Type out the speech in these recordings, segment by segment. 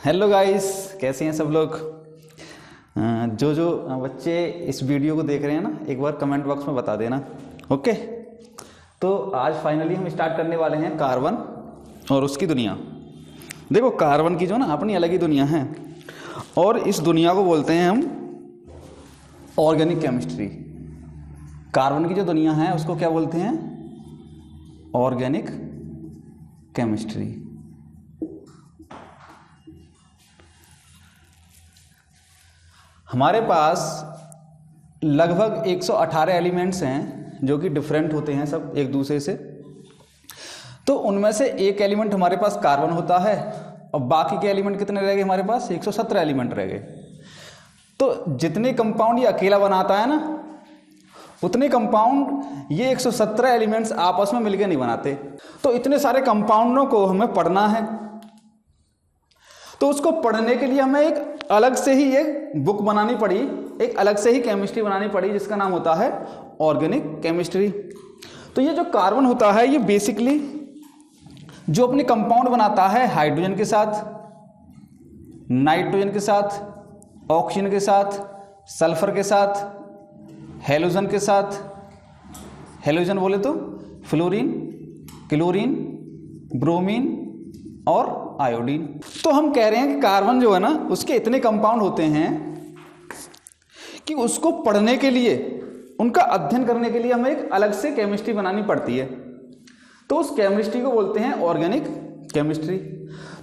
Hello guys, कैसे हैं सब लोग। जो बच्चे इस वीडियो को देख रहे हैं ना, एक बार कमेंट बॉक्स में बता देना। ओके, तो आज फाइनली हम स्टार्ट करने वाले हैं कार्बन और उसकी दुनिया। देखो, कार्बन की जो ना अपनी अलग ही दुनिया है और इस दुनिया को बोलते हैं हम ऑर्गेनिक केमिस्ट्री। कार्बन की जो दुनिया है उसको क्या बोलते हैं? Organic chemistry. हमारे पास लगभग 118 एलिमेंट्स हैं जो कि डिफरेंट होते हैं सब एक दूसरे से। तो उनमें से एक एलिमेंट हमारे पास कार्बन होता है और बाकी के एलिमेंट कितने रह गए हमारे पास? 117 एलिमेंट रह गए। तो जितने कंपाउंड ये अकेला बनाता है ना, उतने कंपाउंड ये 117 एलिमेंट्स आपस में मिलकर नहीं बनाते। तो इतने सारे कंपाउंडों को हमें पढ़ना है, तो उसको पढ़ने के लिए हमें एक अलग से ही एक बुक बनानी पड़ी, एक अलग से ही केमिस्ट्री बनानी पड़ी जिसका नाम होता है ऑर्गेनिक केमिस्ट्री। तो ये जो कार्बन होता है ये बेसिकली जो अपने कंपाउंड बनाता है हाइड्रोजन के साथ, नाइट्रोजन के साथ, ऑक्सीजन के साथ, सल्फर के साथ, हेलोजन के साथ। हेलोजन बोले तो फ्लोरीन, क्लोरीन, ब्रोमीन और आयोडीन। तो हम कह रहे हैं कि कार्बन जो है ना उसके इतने कंपाउंड होते हैं कि उसको पढ़ने के लिए, उनका अध्ययन करने के लिए हमें एक अलग से केमिस्ट्री बनानी पड़ती है। तो उस केमिस्ट्री को बोलते हैं ऑर्गेनिक केमिस्ट्री।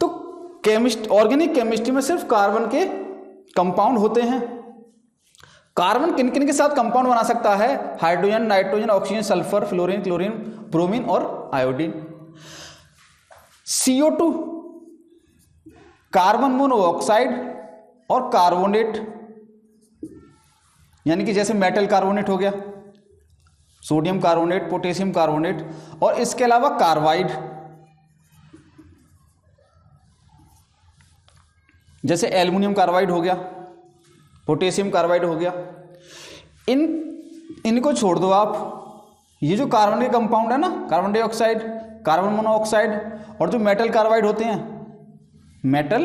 तो ऑर्गेनिक केमिस्ट्री में सिर्फ कार्बन के कंपाउंड होते हैं। कार्बन किन किन के साथ कंपाउंड बना सकता है? Hydrogen, nitrogen, oxygen, sulphur, fluorine, chlorine, bromine और आयोडीन। CO2, कार्बन मोनोऑक्साइड और कार्बोनेट, यानी कि जैसे मेटल कार्बोनेट हो गया, सोडियम कार्बोनेट, पोटेशियम कार्बोनेट, और इसके अलावा कार्बाइड, जैसे एल्युमिनियम कार्बाइड हो गया, पोटेशियम कार्बाइड हो गया। इनको छोड़ दो आप। ये जो कार्बन के कंपाउंड है ना, कार्बन डाइऑक्साइड, कार्बन मोनोऑक्साइड और जो मेटल कार्बाइड होते हैं, मेटल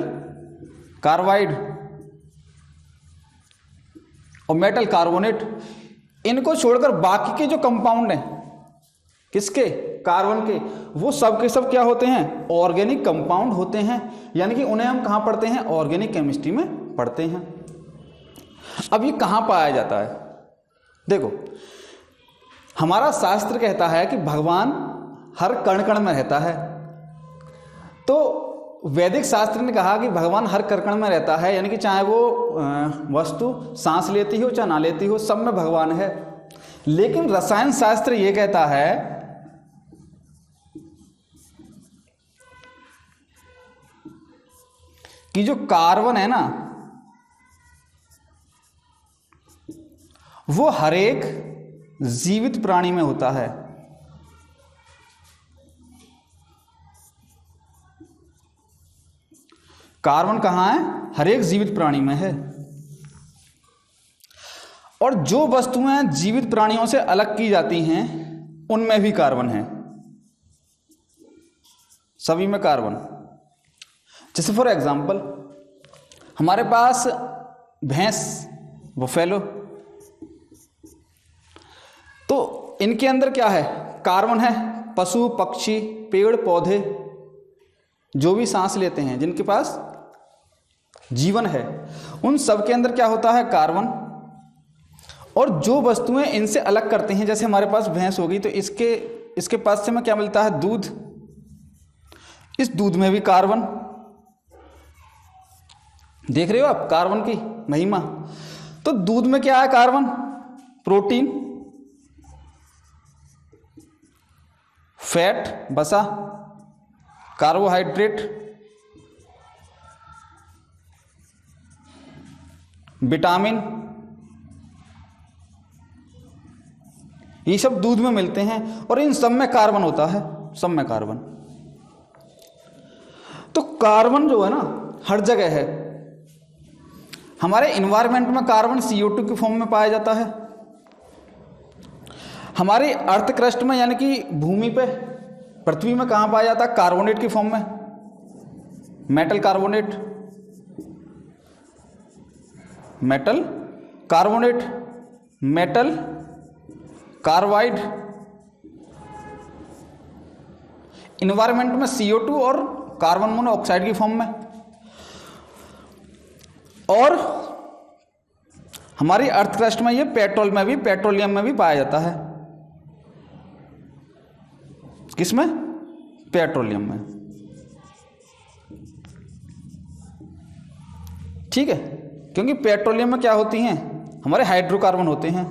कार्बाइड और मेटल कार्बोनेट, इनको छोड़कर बाकी के जो कंपाउंड हैं किसके? कार्बन के, वो सब के सब क्या होते हैं? ऑर्गेनिक कंपाउंड होते हैं। यानी कि उन्हें हम कहां पढ़ते हैं? ऑर्गेनिक केमिस्ट्री में पढ़ते हैं। अब ये कहां पाया जाता है? देखो, हमारा शास्त्र कहता है कि भगवान हर कण कण में रहता है। तो वैदिक शास्त्र ने कहा कि भगवान हर कण कण में रहता है, यानी कि चाहे वो वस्तु सांस लेती हो चाहे ना लेती हो, सब में भगवान है। लेकिन रसायन शास्त्र ये कहता है कि जो कार्बन है ना वो हर एक जीवित प्राणी में होता है। कार्बन कहां है? हर एक जीवित प्राणी में है। और जो वस्तुएं जीवित प्राणियों से अलग की जाती हैं उनमें भी कार्बन है, सभी में कार्बन। जैसे फॉर एग्जांपल हमारे पास भैंस, बुफेलो, तो इनके अंदर क्या है? कार्बन है। पशु, पक्षी, पेड़ पौधे जो भी सांस लेते हैं, जिनके पास जीवन है, उन सब के अंदर क्या होता है? कार्बन। और जो वस्तुएं इनसे अलग करते हैं, जैसे हमारे पास भैंस होगी तो इसके पास से हमें क्या मिलता है? दूध। इस दूध में भी कार्बन। देख रहे हो आप कार्बन की महिमा। तो दूध में क्या है? कार्बन। प्रोटीन, फैट, वसा, कार्बोहाइड्रेट, विटामिन, ये सब दूध में मिलते हैं और इन सब में कार्बन होता है, सब में कार्बन। तो कार्बन जो है ना हर जगह है। हमारे इन्वायरमेंट में कार्बन CO2 के फॉर्म में पाया जाता है। हमारे अर्थ क्रस्ट में, यानी कि भूमि पे, पृथ्वी में कहाँ पाया जाता है? कार्बोनेट की फॉर्म में, metal carbonate. Metal carbonate, metal carbide, environment में CO2 और कार्बन मोनोऑक्साइड की फॉर्म में, और हमारी अर्थ क्रस्ट में ये पेट्रोलियम में भी पाया जाता है। किसमें? पेट्रोलियम में। ठीक है, क्योंकि पेट्रोलियम में क्या होती हैं, हमारे हाइड्रोकार्बन होते हैं।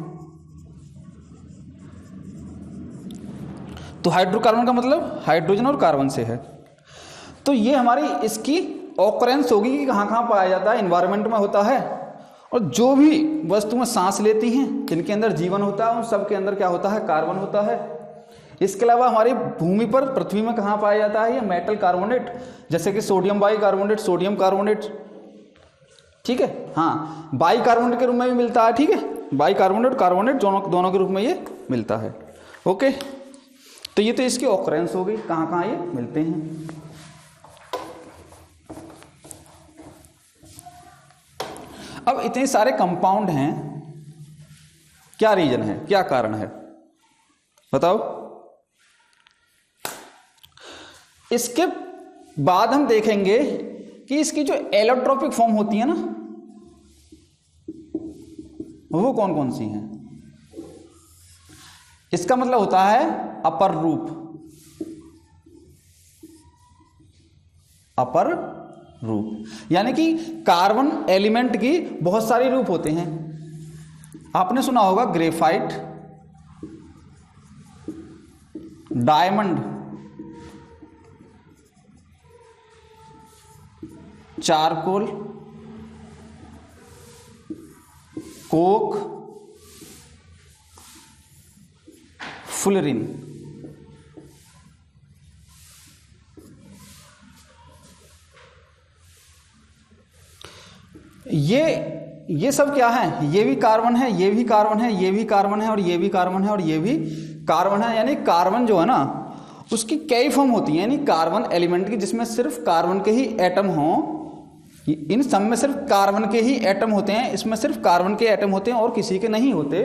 तो हाइड्रोकार्बन का मतलब हाइड्रोजन और कार्बन से है। तो ये हमारी इसकी ऑकरेंस होगी कि कहाँ कहाँ पाया जाता है, इन्वायरमेंट में होता है, और जो भी वस्तुएं सांस लेती हैं जिनके अंदर जीवन होता है उन सब के अंदर क्या होता है, कार्बन होता है। इसके अलावा हमारी भूमि पर, पृथ्वी में कहाँ पाया जाता है ये मेटल कार्बोनेट, जैसे कि सोडियम बाइकार्बोनेट, सोडियम कार्बोनेट। ठीक है, हाँ, बाइकार्बोनेट के रूप में भी मिलता है। ठीक है, बाइकार्बोनेट कार्बोनेट दोनों के रूप में ये मिलता है। ओके, तो ये तो इसकी ऑकरेंस हो गई, कहाँ कहाँ ये मिलते हैं। अब इतने सारे कंपाउंड हैं, क्या रीजन है, क्या कारण है, बताओ। इसके बाद हम देखेंगे कि इसकी जो एलोट्रोपिक फॉर्म होती है ना, वो कौन कौन सी हैं। इसका मतलब होता है अपर रूप, अपर रूप, यानी कि कार्बन एलिमेंट की बहुत सारे रूप होते हैं। आपने सुना होगा graphite, diamond, charcoal, Coke, fullerene. ये सब क्या है, ये भी कार्बन है, ये भी कार्बन है, ये भी कार्बन है, और ये भी कार्बन है, और ये भी कार्बन है। यानी कार्बन जो है ना, उसकी कई फॉर्म होती हैं, यानी कार्बन एलिमेंट की जिसमें सिर्फ कार्बन के ही एटम हों। इन सब में सिर्फ कार्बन के ही एटम होते हैं, इसमें सिर्फ कार्बन के एटम होते हैं और किसी के नहीं होते।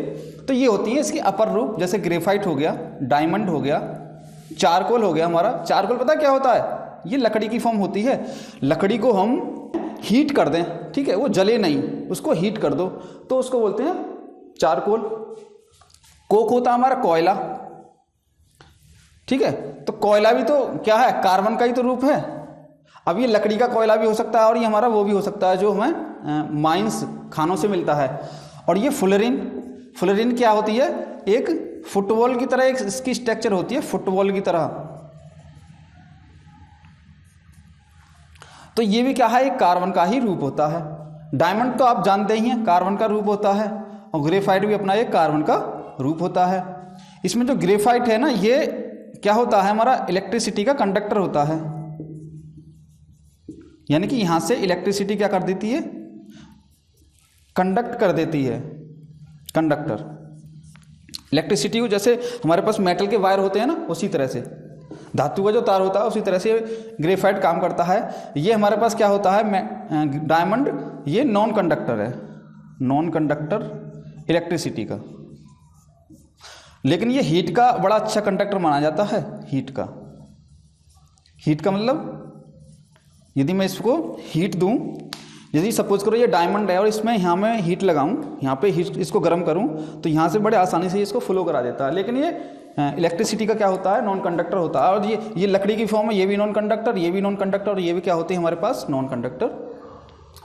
तो ये होती है इसकी अपर रूप, जैसे ग्रेफाइट हो गया, डायमंड हो गया, चारकोल हो गया। हमारा चारकोल पता क्या होता है, ये लकड़ी की फॉर्म होती है। लकड़ी को हम हीट कर दें, ठीक है, वो जले नहीं, उसको हीट कर दो तो उसको बोलते हैं चारकोल। कोक होता है हमारा कोयला। ठीक है, तो कोयला भी तो क्या है, कार्बन का ही तो रूप है। अब ये लकड़ी का कोयला भी हो सकता है, और ये हमारा वो भी हो सकता है जो हमें माइंस खानों से मिलता है। और ये फुलरिन, फुलरिन क्या होती है, एक फुटबॉल की तरह एक इसकी स्ट्रक्चर होती है, फुटबॉल की तरह। तो ये भी क्या है, एक कार्बन का ही रूप होता है। डायमंड तो आप जानते ही हैं, कार्बन का रूप होता है, और ग्रेफाइट भी अपना एक कार्बन का रूप होता है। इसमें जो ग्रेफाइट है ना, ये क्या होता है, हमारा इलेक्ट्रिसिटी का कंडक्टर होता है। यानी कि यहां से इलेक्ट्रिसिटी क्या कर देती है, कंडक्ट कर देती है, कंडक्टर। इलेक्ट्रिसिटी को जैसे हमारे पास मेटल के वायर होते हैं ना, उसी तरह से धातु का जो तार होता है उसी तरह से ग्रेफाइट काम करता है। ये हमारे पास क्या होता है, डायमंड, ये नॉन कंडक्टर है, नॉन कंडक्टर इलेक्ट्रिसिटी का। लेकिन ये हीट का बड़ा अच्छा कंडक्टर माना जाता है। हीट का मतलब यदि मैं इसको हीट दूं, यदि सपोज करो ये डायमंड है और इसमें यहाँ मैं हीट लगाऊं, यहाँ पे हीट इसको गर्म करूं, तो यहाँ से बड़े आसानी से इसको फ्लो करा देता है। लेकिन ये इलेक्ट्रिसिटी का क्या होता है, नॉन कंडक्टर होता है। और ये लकड़ी की फॉर्म है, ये भी नॉन कंडक्टर, ये भी नॉन कंडक्टर, और ये भी क्या होते हैं हमारे पास, नॉन कंडक्टर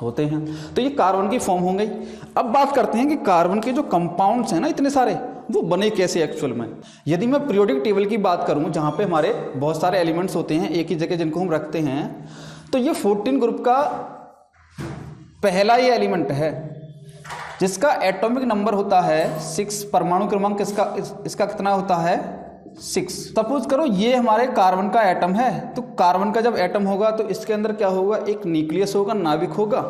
होते हैं। तो ये कार्बन की फॉर्म हो गई। अब बात करते हैं कि कार्बन के जो कंपाउंड्स हैं ना इतने सारे, वो बने कैसे एक्चुअल में। यदि मैं पीरियोडिक टेबल की बात करूं, जहां पे हमारे बहुत सारे एलिमेंट्स होते हैं एक ही जगह जिनको हम रखते हैं, तो ये 14 ग्रुप का पहला ये एलिमेंट है जिसका एटॉमिक नंबर होता है 6। परमाणु क्रमांक इसका कितना होता है, 6। सपोज करो ये हमारे कार्बन का एटम है, तो कार्बन का जब एटम होगा तो इसके अंदर क्या होगा, एक न्यूक्लियस होगा, नाभिक होगा,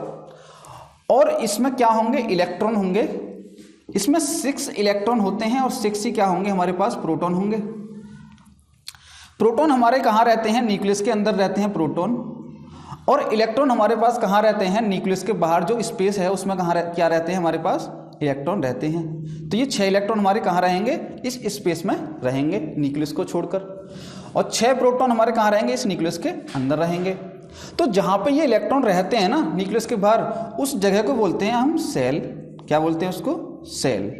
और इसमें क्या होंगे, इलेक्ट्रॉन होंगे। इसमें 6 इलेक्ट्रॉन होते हैं और 6 ही क्या होंगे हमारे पास, प्रोटॉन होंगे। प्रोटॉन हमारे कहाँ रहते हैं, न्यूक्लियस के अंदर रहते हैं प्रोटॉन। और इलेक्ट्रॉन हमारे पास कहाँ रहते हैं, न्यूक्लियस के बाहर जो स्पेस है उसमें क्या रहते हैं हमारे पास, इलेक्ट्रॉन रहते हैं। तो ये 6 इलेक्ट्रॉन हमारे कहाँ रहेंगे, इस स्पेस में रहेंगे न्यूक्लियस को छोड़कर, और 6 प्रोटॉन हमारे कहाँ रहेंगे, इस न्यूक्लियस के अंदर रहेंगे। तो जहाँ पे ये इलेक्ट्रॉन रहते हैं ना न्यूक्लियस के बाहर, उस जगह को बोलते हैं हम सेल। क्या बोलते हैं उसको, सेल।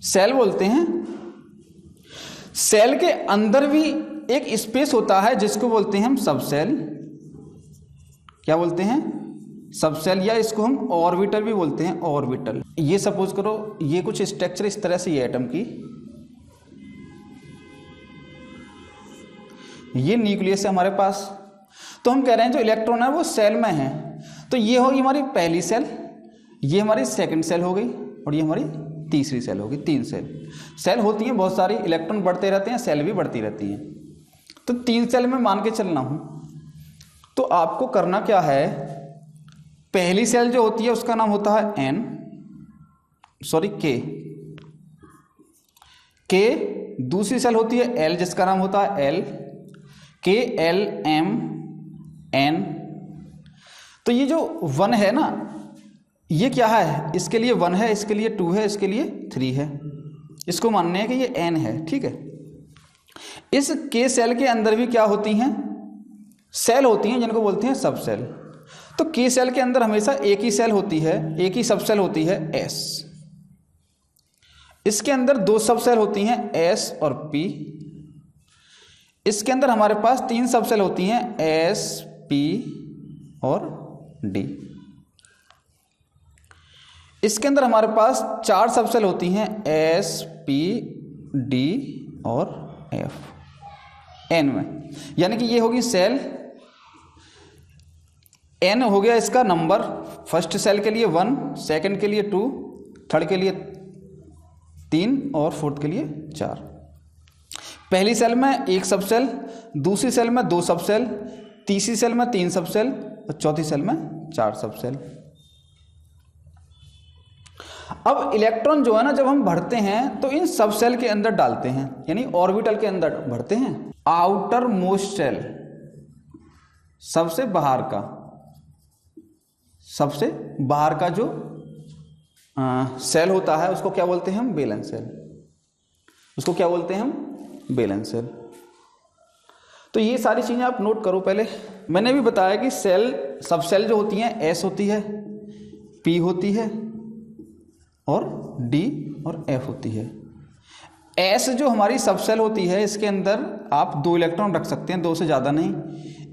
सेल बोलते हैं। सेल के अंदर भी एक स्पेस होता है जिसको बोलते हैं हम सबसेल। क्या बोलते हैं, सबसेल, या इसको हम ऑर्बिटल भी बोलते हैं, ऑर्बिटल। ये सपोज करो ये कुछ स्ट्रक्चर इस तरह से, ये एटम की, ये न्यूक्लियस है हमारे पास। तो हम कह रहे हैं जो इलेक्ट्रॉन है वो सेल में है। तो ये होगी हमारी पहली सेल, ये हमारी सेकंड सेल हो गई, और ये हमारी तीसरी सेल होगी। 3 सेल। सेल होती हैं बहुत सारी, इलेक्ट्रॉन बढ़ते रहते हैं, सेल भी बढ़ती रहती हैं। तो 3 सेल में मान के चलना हूं, तो आपको करना क्या है, पहली सेल जो होती है उसका नाम होता है के। दूसरी सेल होती है एल, जिसका नाम होता है एल, KLMN। तो ये जो 1 है ना, ये क्या है, इसके लिए 1 है, इसके लिए 2 है, इसके लिए 3 है। इसको मानने हैं कि ये N है, ठीक है। इस K सेल के अंदर भी क्या होती हैं, सेल होती हैं जिनको बोलते हैं सब सेल। तो K सेल के अंदर हमेशा एक ही सेल होती है, एक ही सब सेल होती है S। इसके अंदर 2 सब सेल होती हैं S और P। इसके अंदर हमारे पास 3 सब सेल होती हैं S, P और D। इसके अंदर हमारे पास 4 सब सेल होती हैं S, P, D और F, N में। यानी कि ये होगी सेल, N हो गया इसका नंबर, फर्स्ट सेल के लिए 1, सेकंड के लिए 2, थर्ड के लिए 3 और फोर्थ के लिए 4। पहली सेल में 1 सब सेल, दूसरी सेल में 2 सब सेल, तीसरी सेल में 3 सब सेल और चौथी सेल में 4 सब सेल। अब इलेक्ट्रॉन जो है ना, जब हम भरते हैं तो इन सब सेल के अंदर डालते हैं, यानी ऑर्बिटल के अंदर भरते हैं। आउटर मोस्ट सेल, सबसे बाहर का जो सेल होता है उसको क्या बोलते हैं हम, वैलेंस सेल। उसको क्या बोलते हैं हम, वैलेंस सेल। तो ये सारी चीजें आप नोट करो। पहले मैंने भी बताया कि सेल, सब सेल जो होती हैं S होती है, P होती है और D और F होती है। S जो हमारी सब सेल होती है, इसके अंदर आप 2 इलेक्ट्रॉन रख सकते हैं, 2 से ज़्यादा नहीं।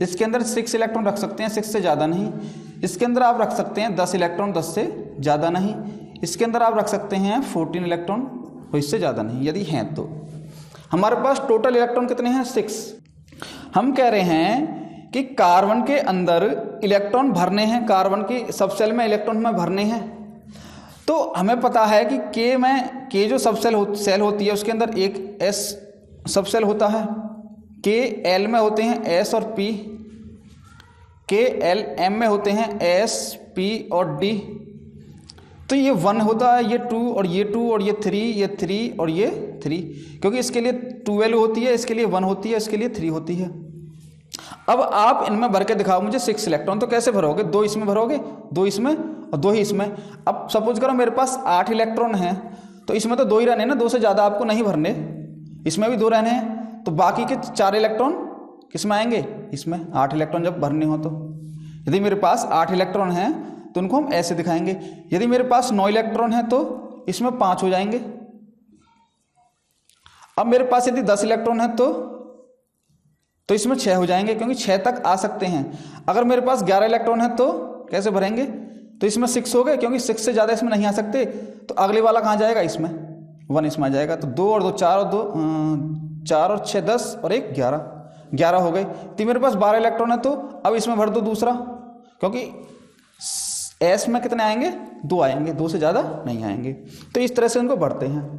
इसके अंदर 6 इलेक्ट्रॉन रख सकते हैं, 6 से ज़्यादा नहीं। इसके अंदर आप रख सकते हैं 10 इलेक्ट्रॉन, 10 से ज़्यादा नहीं। इसके अंदर आप रख सकते हैं 14 इलेक्ट्रॉन, और इससे ज़्यादा नहीं यदि हैं तो। हमारे पास टोटल इलेक्ट्रॉन कितने हैं, 6। हम कह रहे हैं कि कार्बन के अंदर इलेक्ट्रॉन भरने हैं, कार्बन की सब सेल में इलेक्ट्रॉन हमें भरने हैं। तो हमें पता है कि के जो सब सेल होती है उसके अंदर एक S सब सेल होता है, KL में होते हैं S और P, KLM में होते हैं S, P और D। तो ये 1 होता है, ये 2 और ये 2 और ये 3, ये 3 और ये 3, क्योंकि इसके लिए 2 वैल्यू होती है, इसके लिए 1 होती है, इसके लिए 3 होती है। अब आप इनमें भर के दिखाओ मुझे 6 इलेक्ट्रॉन। तो कैसे भरोगे, 2 इसमें भरोगे, 2 इसमें और 2 ही इसमें। अब सपोज करो मेरे पास 8 इलेक्ट्रॉन हैं, तो इसमें तो 2 ही रहने ना, 2 से ज़्यादा आपको नहीं भरने। इसमें भी 2 रहने हैं, तो बाकी के 4 इलेक्ट्रॉन किस में आएंगे, इसमें। 8 इलेक्ट्रॉन जब भरने हो तो यदि मेरे पास 8 इलेक्ट्रॉन हैं तो उनको हम ऐसे दिखाएंगे। यदि मेरे पास 9 इलेक्ट्रॉन है तो इसमें 5 हो जाएंगे। अब मेरे पास यदि 10 इलेक्ट्रॉन है तो इसमें 6 हो जाएंगे, क्योंकि 6 तक आ सकते हैं। अगर मेरे पास 11 इलेक्ट्रॉन है तो कैसे भरेंगे, तो इसमें 6 हो गए, क्योंकि 6 से ज़्यादा इसमें नहीं आ सकते। तो अगले वाला कहाँ जाएगा, इसमें 1 इसमें आ जाएगा। तो 2 और 2 4 और 2 4 और 6 10 और 1 11 हो गए। तो मेरे पास 12 इलेक्ट्रॉन है, तो अब इसमें भर दो दूसरा, क्योंकि S में कितने आएंगे, 2 आएंगे, 2 से ज़्यादा नहीं आएंगे। तो इस तरह से उनको भरते हैं।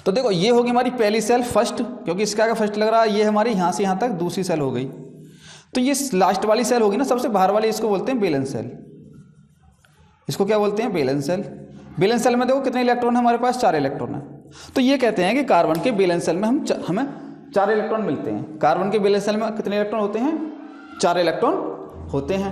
तो देखो ये होगी हमारी पहली सेल, फर्स्ट, क्योंकि इसका आगे फर्स्ट लग रहा है। ये हमारी यहाँ से यहाँ तक दूसरी सेल हो गई। तो ये लास्ट वाली सेल होगी ना, सबसे बाहर वाली, इसको बोलते हैं वैलेंस सेल। इसको क्या बोलते हैं, वैलेंस सेल। वैलेंस सेल में देखो कितने इलेक्ट्रॉन है हमारे पास, 4 इलेक्ट्रॉन है। तो ये कहते हैं कि कार्बन के वैलेंस सेल में हमें 4 इलेक्ट्रॉन मिलते हैं। कार्बन के वैलेंस सेल में कितने इलेक्ट्रॉन होते हैं, 4 इलेक्ट्रॉन होते हैं।